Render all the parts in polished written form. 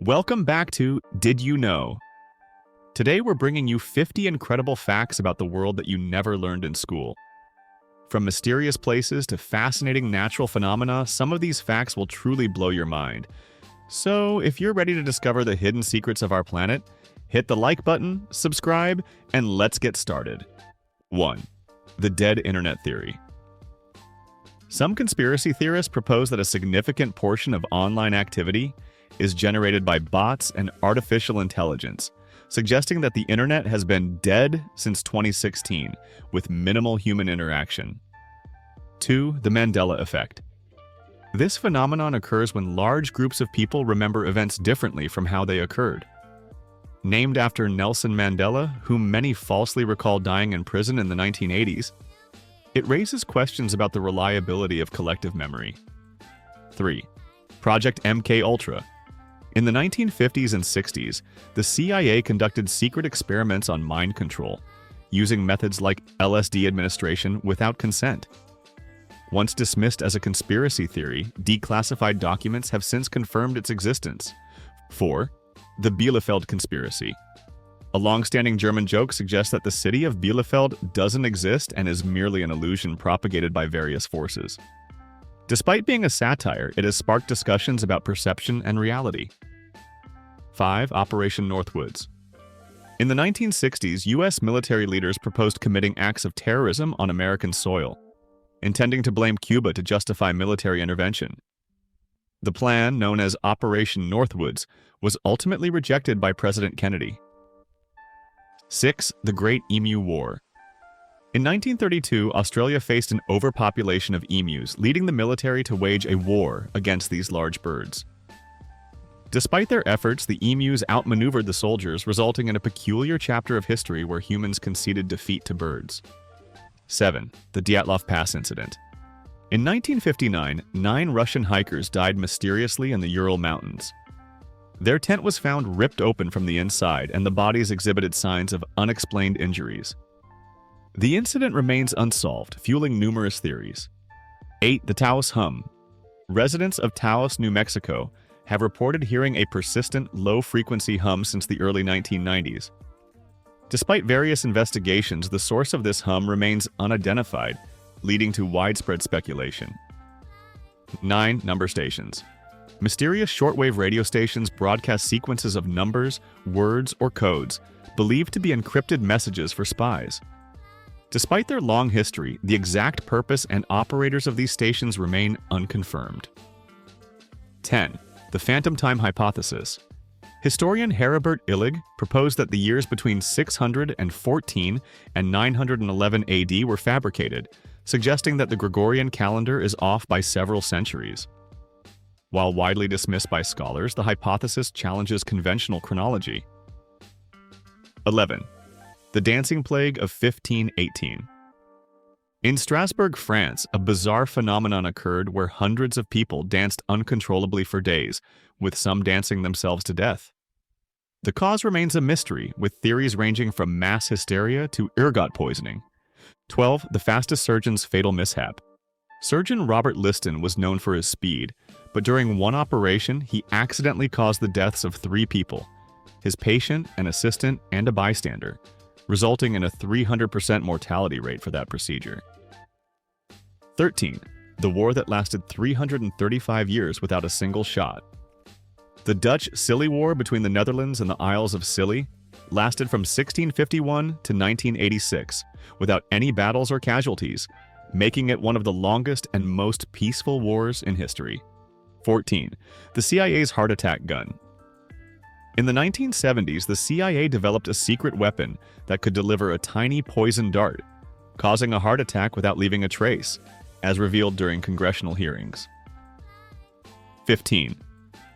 Welcome back to Did You Know? Today we're bringing you 50 incredible facts about the world that you never learned in school. From mysterious places to fascinating natural phenomena, some of these facts will truly blow your mind. So, if you're ready to discover the hidden secrets of our planet, hit the like button, subscribe, and let's get started. 1. The dead internet theory. Some conspiracy theorists propose that a significant portion of online activity is generated by bots and artificial intelligence, suggesting that the internet has been dead since 2016, with minimal human interaction. 2. The Mandela effect. This phenomenon occurs when large groups of people remember events differently from how they occurred. Named after Nelson Mandela, whom many falsely recall dying in prison in the 1980s, it raises questions about the reliability of collective memory. 3. Project MKUltra. In the 1950s and 60s, the CIA conducted secret experiments on mind control, using methods like LSD administration without consent. Once dismissed as a conspiracy theory, declassified documents have since confirmed its existence. 4. The Bielefeld conspiracy. A long-standing German joke suggests that the city of Bielefeld doesn't exist and is merely an illusion propagated by various forces. Despite being a satire, it has sparked discussions about perception and reality. 5. Operation Northwoods. In the 1960s, U.S. military leaders proposed committing acts of terrorism on American soil, intending to blame Cuba to justify military intervention. The plan, known as Operation Northwoods, was ultimately rejected by President Kennedy. 6. The Great Emu War. In 1932, Australia faced an overpopulation of emus, leading the military to wage a war against these large birds. Despite their efforts, the emus outmaneuvered the soldiers, resulting in a peculiar chapter of history where humans conceded defeat to birds. 7. The Dyatlov Pass incident. In 1959, 9 Russian hikers died mysteriously in the Ural Mountains. Their tent was found ripped open from the inside, and the bodies exhibited signs of unexplained injuries. The incident remains unsolved, fueling numerous theories. 8. The Taos hum. Residents of Taos, New Mexico, have reported hearing a persistent, low-frequency hum since the early 1990s. Despite various investigations, the source of this hum remains unidentified, leading to widespread speculation. 9. Number stations. Mysterious shortwave radio stations broadcast sequences of numbers, words, or codes, believed to be encrypted messages for spies. Despite their long history, the exact purpose and operators of these stations remain unconfirmed. 10. The Phantom Time Hypothesis. Historian Heribert Illig proposed that the years between 614 and 911 AD were fabricated, suggesting that the Gregorian calendar is off by several centuries. While widely dismissed by scholars, the hypothesis challenges conventional chronology. 11. The Dancing Plague of 1518. In Strasbourg, France, a bizarre phenomenon occurred where hundreds of people danced uncontrollably for days, with some dancing themselves to death. The cause remains a mystery, with theories ranging from mass hysteria to ergot poisoning. 12. The fastest surgeon's fatal mishap. Surgeon Robert Liston was known for his speed, but during one operation, he accidentally caused the deaths of 3 people: his patient, an assistant, and a bystander, resulting in a 300% mortality rate for that procedure. 13. The war that lasted 335 years without a single shot. The Dutch Scilly War between the Netherlands and the Isles of Scilly lasted from 1651 to 1986, without any battles or casualties, making it one of the longest and most peaceful wars in history. 14. The CIA's heart attack gun. In the 1970s, the CIA developed a secret weapon that could deliver a tiny poison dart, causing a heart attack without leaving a trace, as revealed during congressional hearings. 15.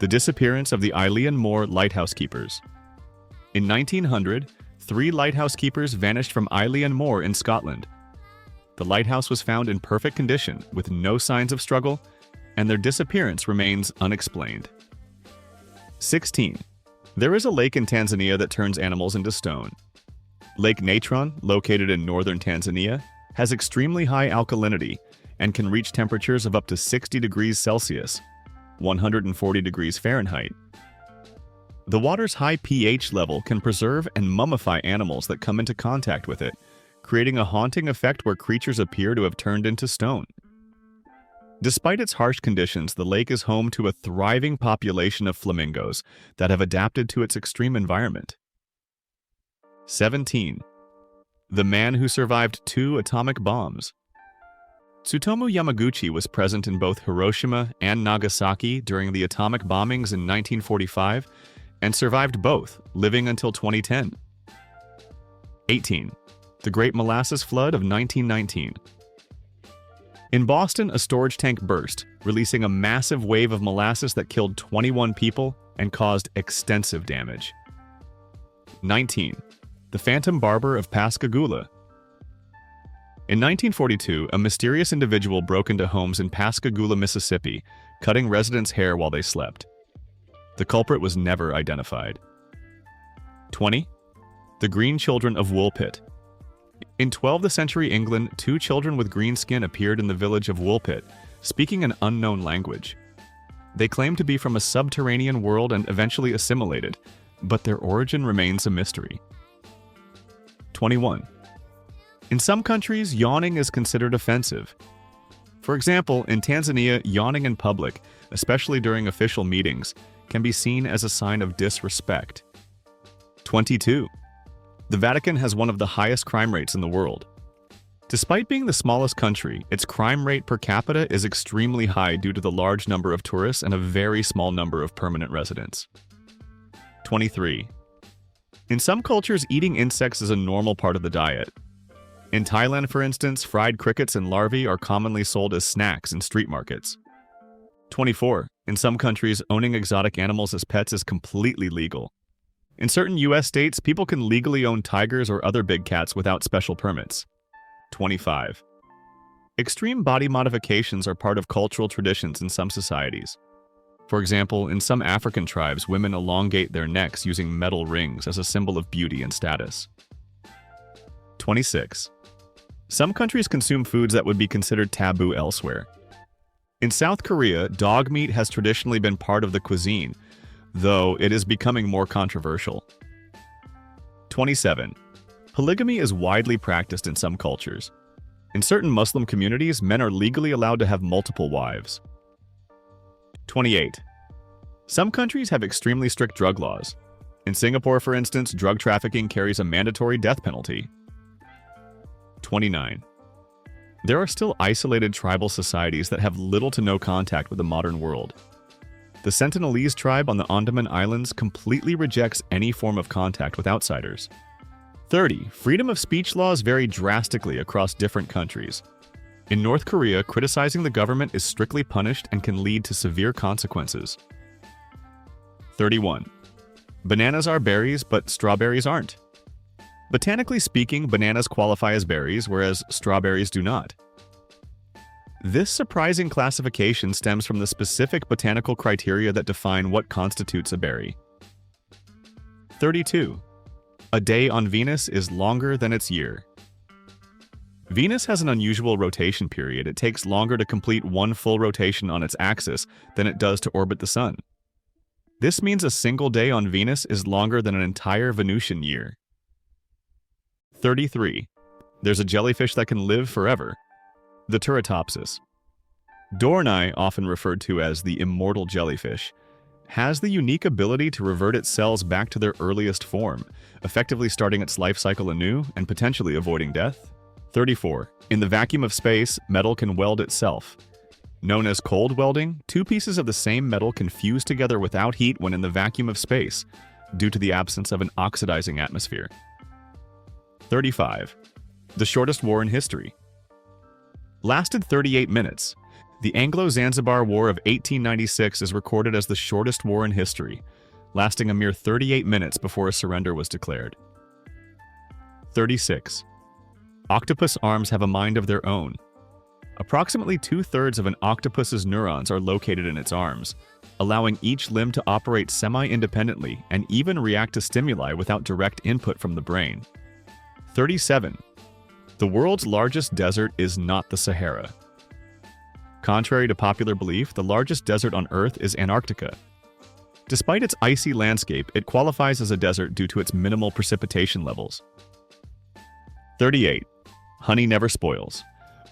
The disappearance of the Eilean Mor lighthouse keepers. In 1900, 3 lighthouse keepers vanished from Eilean Mor in Scotland. The lighthouse was found in perfect condition, with no signs of struggle, and their disappearance remains unexplained. 16. There is a lake in Tanzania that turns animals into stone. Lake Natron, located in northern Tanzania, has extremely high alkalinity and can reach temperatures of up to 60 degrees Celsius, 140 degrees Fahrenheit. The water's high pH level can preserve and mummify animals that come into contact with it, creating a haunting effect where creatures appear to have turned into stone. Despite its harsh conditions, the lake is home to a thriving population of flamingos that have adapted to its extreme environment. 17. The man who survived 2 atomic bombs. Tsutomu Yamaguchi was present in both Hiroshima and Nagasaki during the atomic bombings in 1945 and survived both, living until 2010. 18. The Great Molasses Flood of 1919. In Boston, a storage tank burst, releasing a massive wave of molasses that killed 21 people and caused extensive damage. 19. The Phantom Barber of Pascagoula. In 1942, a mysterious individual broke into homes in Pascagoula, Mississippi, cutting residents' hair while they slept. The culprit was never identified. 20. The Green Children of Woolpit. In 12th century England, 2 children with green skin appeared in the village of Woolpit, speaking an unknown language. They claimed to be from a subterranean world and eventually assimilated, but their origin remains a mystery. 21. In some countries, yawning is considered offensive. For example, in Tanzania, yawning in public, especially during official meetings, can be seen as a sign of disrespect. 22. The Vatican has one of the highest crime rates in the world. Despite being the smallest country, its crime rate per capita is extremely high due to the large number of tourists and a very small number of permanent residents. 23. In some cultures, eating insects is a normal part of the diet. In Thailand, for instance, fried crickets and larvae are commonly sold as snacks in street markets. 24. In some countries, owning exotic animals as pets is completely legal. In certain U.S. states, people can legally own tigers or other big cats without special permits. 25. Extreme body modifications are part of cultural traditions in some societies. For example, in some African tribes, women elongate their necks using metal rings as a symbol of beauty and status. 26. Some countries consume foods that would be considered taboo elsewhere. In South Korea, dog meat has traditionally been part of the cuisine, though it is becoming more controversial. 27. Polygamy is widely practiced in some cultures. In certain Muslim communities, men are legally allowed to have multiple wives. 28. Some countries have extremely strict drug laws. In Singapore, for instance, drug trafficking carries a mandatory death penalty. 29. There are still isolated tribal societies that have little to no contact with the modern world. The Sentinelese tribe on the Andaman Islands completely rejects any form of contact with outsiders. 30. Freedom of speech laws vary drastically across different countries. In North Korea, criticizing the government is strictly punished and can lead to severe consequences. 31. Bananas are berries, but strawberries aren't. Botanically speaking, bananas qualify as berries, whereas strawberries do not. This surprising classification stems from the specific botanical criteria that define what constitutes a berry. 32. A day on Venus is longer than its year. Venus has an unusual rotation period. It takes longer to complete one full rotation on its axis than it does to orbit the Sun. This means a single day on Venus is longer than an entire Venusian year. 33. There's a jellyfish that can live forever. The Turritopsis. Dornai, often referred to as the immortal jellyfish, has the unique ability to revert its cells back to their earliest form, effectively starting its life cycle anew and potentially avoiding death. 34. In the vacuum of space, metal can weld itself. Known as cold welding, 2 pieces of the same metal can fuse together without heat when in the vacuum of space, due to the absence of an oxidizing atmosphere. 35. The shortest war in history. Lasted 38 minutes. The Anglo-Zanzibar War of 1896 is recorded as the shortest war in history, lasting a mere 38 minutes before a surrender was declared. 36. Octopus arms have a mind of their own. Approximately 2/3 of an octopus's neurons are located in its arms, allowing each limb to operate semi-independently and even react to stimuli without direct input from the brain. 37. The world's largest desert is not the Sahara. Contrary to popular belief, the largest desert on Earth is Antarctica. Despite its icy landscape, it qualifies as a desert due to its minimal precipitation levels. 38. Honey never spoils.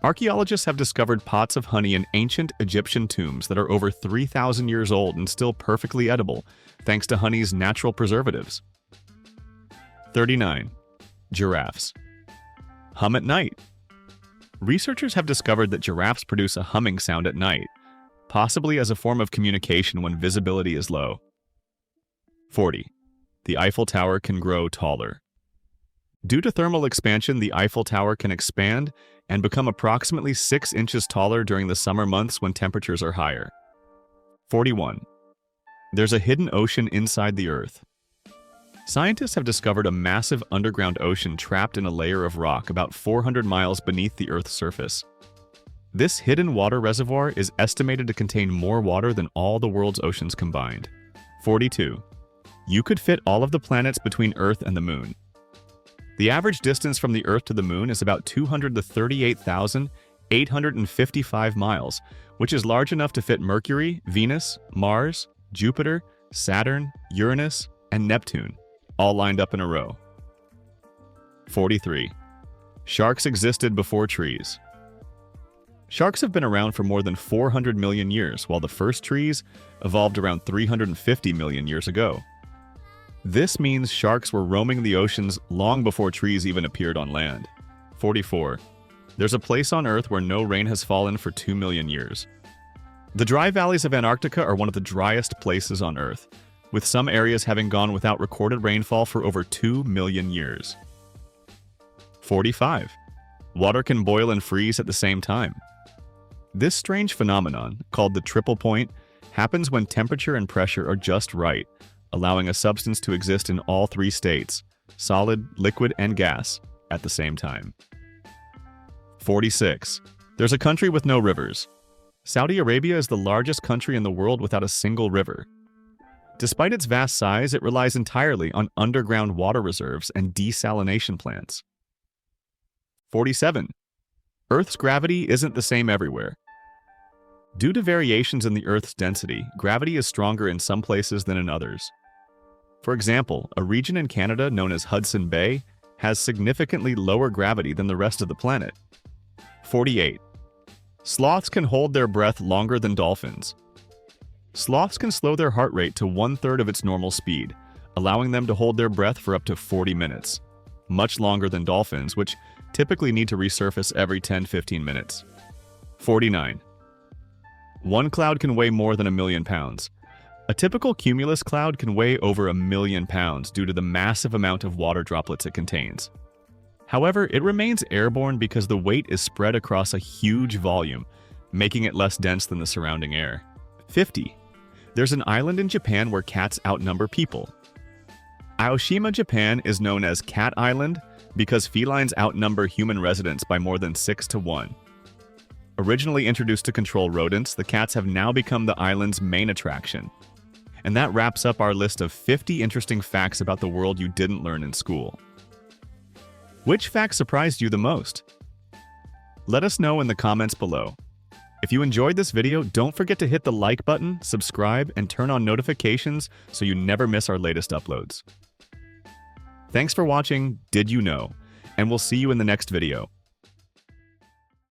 Archaeologists have discovered pots of honey in ancient Egyptian tombs that are over 3,000 years old and still perfectly edible, thanks to honey's natural preservatives. 39. Giraffes. Hum at night. Researchers have discovered that giraffes produce a humming sound at night, possibly as a form of communication when visibility is low. 40. The Eiffel Tower can grow taller. Due to thermal expansion, the Eiffel Tower can expand and become approximately 6 inches taller during the summer months when temperatures are higher. 41. There's a hidden ocean inside the Earth. Scientists have discovered a massive underground ocean trapped in a layer of rock about 400 miles beneath the Earth's surface. This hidden water reservoir is estimated to contain more water than all the world's oceans combined. 42. You could fit all of the planets between Earth and the Moon. The average distance from the Earth to the Moon is about 238,855 miles, which is large enough to fit Mercury, Venus, Mars, Jupiter, Saturn, Uranus, and Neptune, all lined up in a row. 43. Sharks existed before trees. Sharks have been around for more than 400 million years, while the first trees evolved around 350 million years ago. This means sharks were roaming the oceans long before trees even appeared on land. 44. There's a place on Earth where no rain has fallen for 2 million years. The dry valleys of Antarctica are one of the driest places on Earth, with some areas having gone without recorded rainfall for over 2 million years. 45. Water can boil and freeze at the same time. This strange phenomenon, called the triple point, happens when temperature and pressure are just right, allowing a substance to exist in all 3 states, solid, liquid, and gas, at the same time. 46. There's a country with no rivers. Saudi Arabia is the largest country in the world without a single river. Despite its vast size, it relies entirely on underground water reserves and desalination plants. 47. Earth's gravity isn't the same everywhere. Due to variations in the Earth's density, gravity is stronger in some places than in others. For example, a region in Canada known as Hudson Bay has significantly lower gravity than the rest of the planet. 48. Sloths can hold their breath longer than dolphins. Sloths can slow their heart rate to 1/3 of its normal speed, allowing them to hold their breath for up to 40 minutes, much longer than dolphins, which typically need to resurface every 10-15 minutes. 49. One cloud can weigh more than 1 million pounds. A typical cumulus cloud can weigh over 1 million pounds due to the massive amount of water droplets it contains. However, it remains airborne because the weight is spread across a huge volume, making it less dense than the surrounding air. 50. There's an island in Japan where cats outnumber people. Aoshima, Japan is known as Cat Island because felines outnumber human residents by more than 6 to 1. Originally introduced to control rodents, the cats have now become the island's main attraction. And that wraps up our list of 50 interesting facts about the world you didn't learn in school. Which fact surprised you the most? Let us know in the comments below. If you enjoyed this video, don't forget to hit the like button, subscribe, and turn on notifications so you never miss our latest uploads. Thanks for watching Did You Know? And we'll see you in the next video.